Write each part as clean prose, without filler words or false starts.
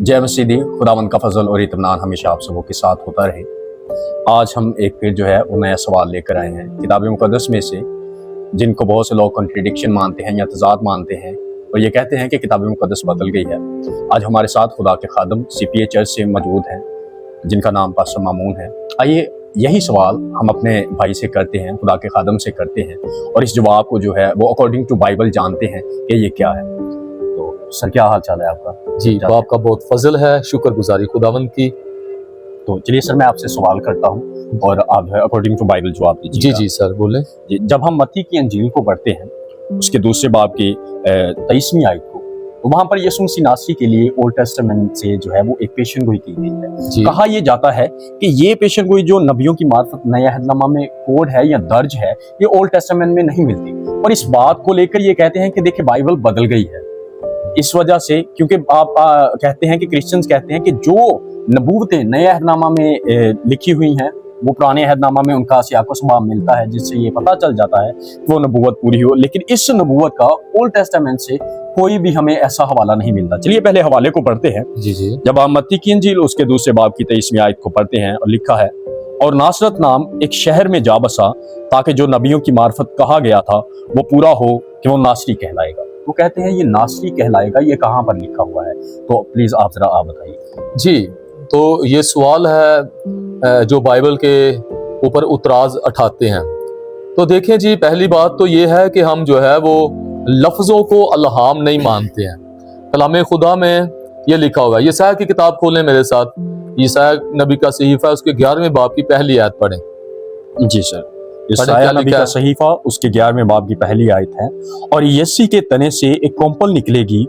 जय मसीदी, खुदावंद का फजल और इत्मीनान हमेशा आप सबों के साथ होता रहे। आज हम एक फिर जो है वो नया सवाल लेकर आए हैं किताब मुक़द्दस में से, जिनको बहुत से लोग कॉन्ट्रडिक्शन मानते हैं या तज़ाद मानते हैं और ये कहते हैं कि किताब मुक़द्दस बदल गई है। आज हमारे साथ खुदा के खादम CPA चर्च से मौजूद हैं, जिनका नाम पास्टर मामून है। आइए यही सवाल हम अपने भाई से करते हैं, खुदा के खादम से करते हैं, और इस जवाब को जो है वो अकॉर्डिंग टू बाइबल जानते हैं कि ये क्या है। तो सर, क्या हाल चाल है आपका? जी, बाप का बहुत फजल है, शुक्रगुजारी खुदावंद की। तो चलिए सर, मैं आपसे सवाल करता हूँ और आप जो है अकॉर्डिंग टू बाइबल जवाब दीजिए। जी सर, बोले। जब हम मत्ती की अंजील को पढ़ते हैं, उसके दूसरे बाब की 23वीं आयत को, तो वहाँ पर यीशु मसीह नासरी के लिए ओल्ड टेस्टामेंट से जो है वो एक पेशन गोई की गई है। कहा यह जाता है कि ये पेशन गोई जो नबियों की मार्फत नया अहदनामा में कोड है या दर्ज है, ये ओल्ड टेस्टामेंट में नहीं मिलती। और इस बात को लेकर ये कहते हैं कि देखिए बाइबल बदल गई है इस वजह से, क्योंकि आप कहते हैं कि क्रिश्चियंस कहते हैं कि जो नबूवतें नए अहदनामा में लिखी हुई हैं वो पुराने अहदनामा में उनका सियाको सबाब मिलता है, जिससे ये पता चल जाता है कि वो नबूवत पूरी हो। लेकिन इस नबूवत का ओल्ड टेस्टामेंट से कोई भी हमें ऐसा हवाला नहीं मिलता। चलिए पहले हवाले को पढ़ते हैं। जी। जब आप मत्ती की अंजील उसके दूसरे बाब की 23वीं आयत को पढ़ते हैं, और लिखा है, और नासरत नाम एक शहर में जा बसा, ताकि जो नबियों की मार्फत कहा गया था वो पूरा हो कि वो नासरी कहलाएगा। वो कहते हैं ये नासरी कहलाएगा, ये कहाँ पर लिखा हुआ है? तो प्लीज आप जरा आप बताइए। जी, तो ये सवाल है जो बाइबल के ऊपर उतराज उठाते हैं। तो देखें जी, पहली बात तो ये है कि हम जो है वो लफ्ज़ों को अल्हाम नहीं मानते हैं। कलाम खुदा में ये लिखा हुआ है। यशायाह की किताब खोलें मेरे साथ, यशायाह नबी का सहीफा, उसके 11वें बाब की पहली आयत पढ़ें। जी सर, यशायाह नबी का सहीफा उसके 11वें बाब की पहली आयत है, और यस्सी के तने से एक कोम्पल निकलेगी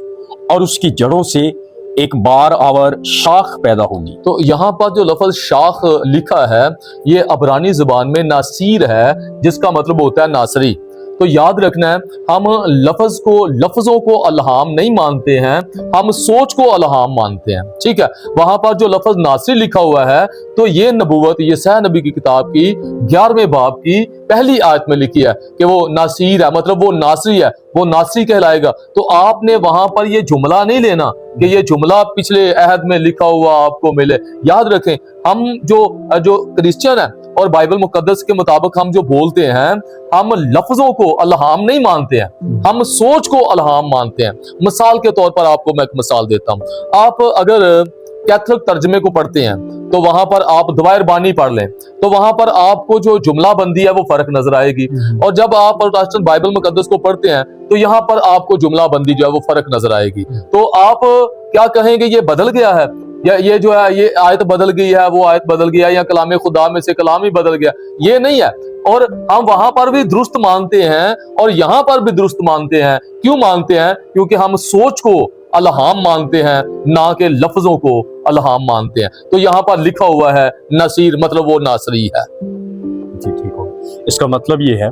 और उसकी जड़ों से एक बार आवर शाख पैदा होगी। तो यहाँ पर जो लफ्ज शाख लिखा है ये अबरानी जुबान में नासीर है, जिसका मतलब होता है नासरी। तो याद रखना है, हम लफ्जों को अल्हाम नहीं मानते हैं, हम सोच को अल्हाम मानते हैं। ठीक है, वहां पर जो लफ्ज नासरी लिखा हुआ है तो ये नबूवत यशायाह नबी की किताब की 11वें बाब की पहली आयत में लिखी है कि वो नासीर है, मतलब वो नासरी है, वो नासरी कहलाएगा। तो आपने वहां पर ये जुमला नहीं लेना कि ये जुमला पिछले अहद में लिखा हुआ आपको मिले। याद रखें, हम जो क्रिश्चियन है और बाइबल मुकद्दस के मुताबिक हम जो बोलते हैं, हम लफ्जों को अल्हाम नहीं मानते हैं, हम सोच को अल्हाम मानते हैं। मिसाल के तौर पर आपको मैं एक मिसाल देता हूं। आप अगर कैथलिक तर्जमे को पढ़ते हैं तो वहां पर आप दुआए बानी पढ़ लें तो वहां पर आपको जो जुमला बंदी है वो फर्क नजर आएगी। और जब आप प्रोटेस्टेंट बाइबल मुकद्दस को पढ़ते हैं तो यहाँ पर आपको जुमला बंदी जो है वो फर्क नजर आएगी। तो आप क्या कहेंगे, ये बदल गया है, या ये जो है ये आयत बदल गई है, वो आयत बदल गया, या कलाम खुदा में से कलाम ही बदल गया? ये नहीं है। और हम वहां पर भी दुरुस्त मानते हैं और यहाँ पर भी दुरुस्त मानते हैं। क्यों मानते हैं? क्योंकि हम सोच को अल्हाम मानते हैं, ना कि लफ्जों को अल्हाम मानते हैं। तो यहाँ पर लिखा हुआ है नसीर, मतलब वो नासरी है। जी ठीक हो, इसका मतलब ये है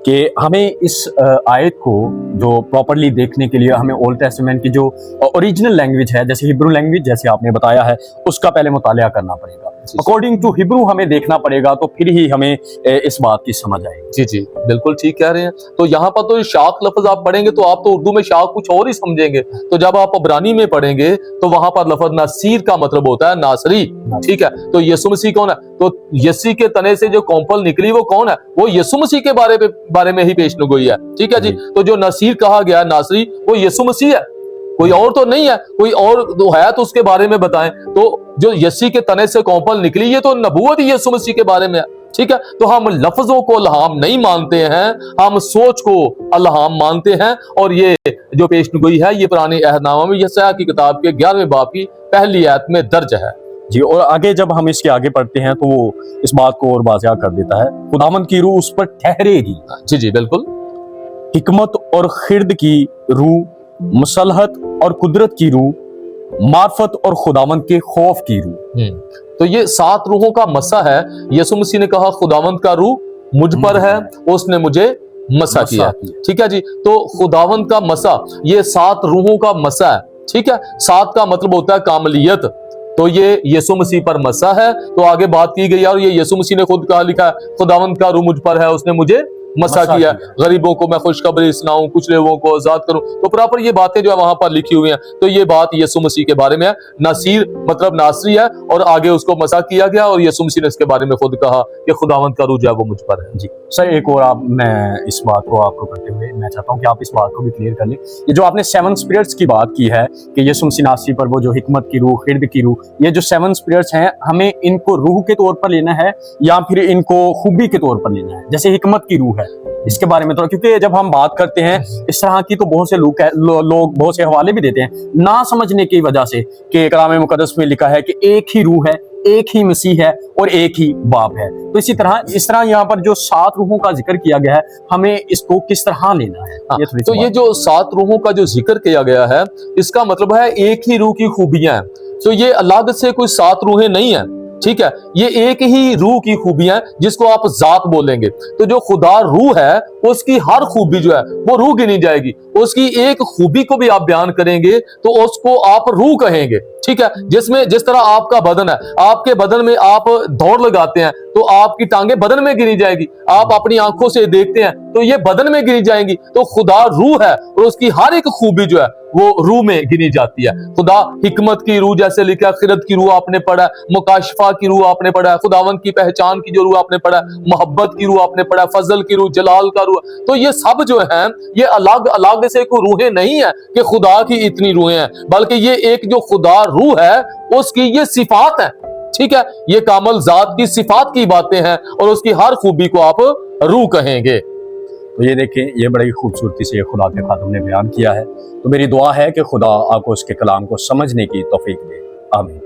कि हमें इस आयत को जो प्रॉपरली देखने के लिए हमें ओल्ड टेस्टामेंट की जो ओरिजिनल लैंग्वेज है, जैसे हिब्रू लैंग्वेज जैसे आपने बताया है, उसका पहले मुतालिया करना पड़ेगा। अकॉर्डिंग टू हिब्रू हमें देखना पड़ेगा, तो फिर ही हमें इस बात की समझ आएगी। जी, बिल्कुल ठीक कह रहे हैं। तो यहाँ पर तो शाख लफ्ज आप पढ़ेंगे तो आप तो उर्दू में शाख कुछ और ही समझेंगे। तो जब आप अबरानी में पढ़ेंगे तो वहां पर लफ्ज नासीर का मतलब होता है नासरी। ठीक है, तो यीशु मसीह कौन है? तो यस्सी के तने से जो कोम्पल निकली वो कौन है? वो यीशु मसीह के बारे में ही पेश गोई है। ठीक है जी। तो जो नासीर कहा गया, नासरी, वो यीशु मसीह है, कोई और तो नहीं है। कोई और तो है तो उसके बारे में बताएं। तो जो यस्सी के तने से कोम्पल निकली, ये तो नबूवत ही यीशु मसीह के बारे में है। ठीक है, तो हम लफ्जों को अल्हाम नहीं मानते हैं, हम सोच को अल्हाम मानते हैं। और ये जो पेशगोई है ये पुराने अहदनामा में यशायाह की किताब के 11वें बाब की पहली आयत में दर्ज है। जी, और आगे जब हम इसके आगे पढ़ते हैं तो वो इस बात को और वाज़िया कर देता है, खुदावंद की रूह उस पर ठहरेगी। जी बिल्कुल। हिकमत और खिर्द की रूह, मसलहत और कुदरत की रूह, मार्फत और खुदावंद के खौफ की रूह। तो ये 7 रूहों का मसा है। यीशु मसीह ने कहा खुदावंद का रूह मुझ पर है, उसने मुझे मसा किया। ठीक है जी। तो खुदावंद का मसा, ये 7 रूहों का मसा है। ठीक है, 7 का मतलब होता है कामलियत। तो ये यीशु मसीह पर मसा है। तो आगे बात की गई और ये यीशु मसीह ने खुद कहा, लिखा है खुदावंद का रूह मुझ पर है, उसने मुझे مسا किया, गरीबों को मैं खुशखबरी सुनाऊं, कुछ लोगों को आजाद करूं, तो प्रॉपर ये बातें जो है वहां पर लिखी हुई हैं। तो ये बात यीशु मसीह के बारे में है। नासीर मतलब नासरी है, और आगे उसको मसा किया गया, और यीशु मसीह ने इसके बारे में खुद कहा कि खुदावंद का रूह जो है वो मुझ पर है। जी सर, एक और मैं इस बात को आपको करते हुए मैं चाहता हूँ कि आप इस बात को भी क्लियर कर लें। ये जो आपने 7 स्पिरिट्स की बात की है कि यीशु मसीह नासरी पर वो जो हिकमत की रूह, खिर्द की रूह, ये जो 7 स्पिरिट्स हैं, हमें इनको रूह के तौर पर लेना है या फिर इनको खूबी के तौर पर लेना है? जैसे हिकमत की रूह है, इसके बारे में तो, क्योंकि जब हम बात करते हैं इस तरह की तो बहुत से लोग बहुत से हवाले भी देते हैं ना समझने की वजह से कि कलाम मुकद्दस में लिखा है कि एक ही रूह है, एक ही मसीह है और एक ही बाप है। तो इस तरह यहाँ पर जो 7 रूहों का जिक्र किया गया है, हमें इसको किस तरह लेना है? तो ये जो 7 रूहों का जो जिक्र किया गया है, इसका मतलब है एक ही रूह की खूबियां हैं। तो ये अलग से कोई 7 रूहें नहीं है, ठीक है, ये एक ही रूह की खूबियां जिसको आप जात बोलेंगे। तो जो खुदा रूह है, उसकी हर खूबी जो है वो रूह गिनी जाएगी। उसकी एक खूबी को भी आप बयान करेंगे तो उसको आप रूह कहेंगे, ठीक है। जिसमें जिस तरह आपका बदन है, आपके बदन में आप दौड़ लगाते हैं तो आपकी टांगे बदन में गिनी जाएगी। आप अपनी आंखों से देखते हैं तो ये बदन में गिनी जाएंगी। तो खुदा रूह है और उसकी हर एक खूबी जो है वो रूह में गिनी जाती है। खुदा हिकमत की रूह जैसे लिखा, खिरत की रूह आपने पढ़ा, मुकाशफा की रूह आपने पढ़ा, खुदावंद की पहचान की जो रूह आपने पढ़ा, मोहब्बत की रूह आपने पढ़ा, फजल की रूह, जलाल का रूह। तो ये सब जो है ये अलग अलग से कोई रूहें नहीं है कि खुदा की इतनी रूहें हैं, बल्कि ये एक जो खुदा रूह है उसकी ये सिफात है, ठीक है। ये कामल जात की सिफात की बातें हैं और उसकी हर खूबी को आप रूह कहेंगे। तो ये देखें, ये बड़ी खूबसूरती से खुदा के खातून ने बयान किया है। तो मेरी दुआ है कि खुदा आपको उसके कलाम को समझने की तौफीक दे। आमीन।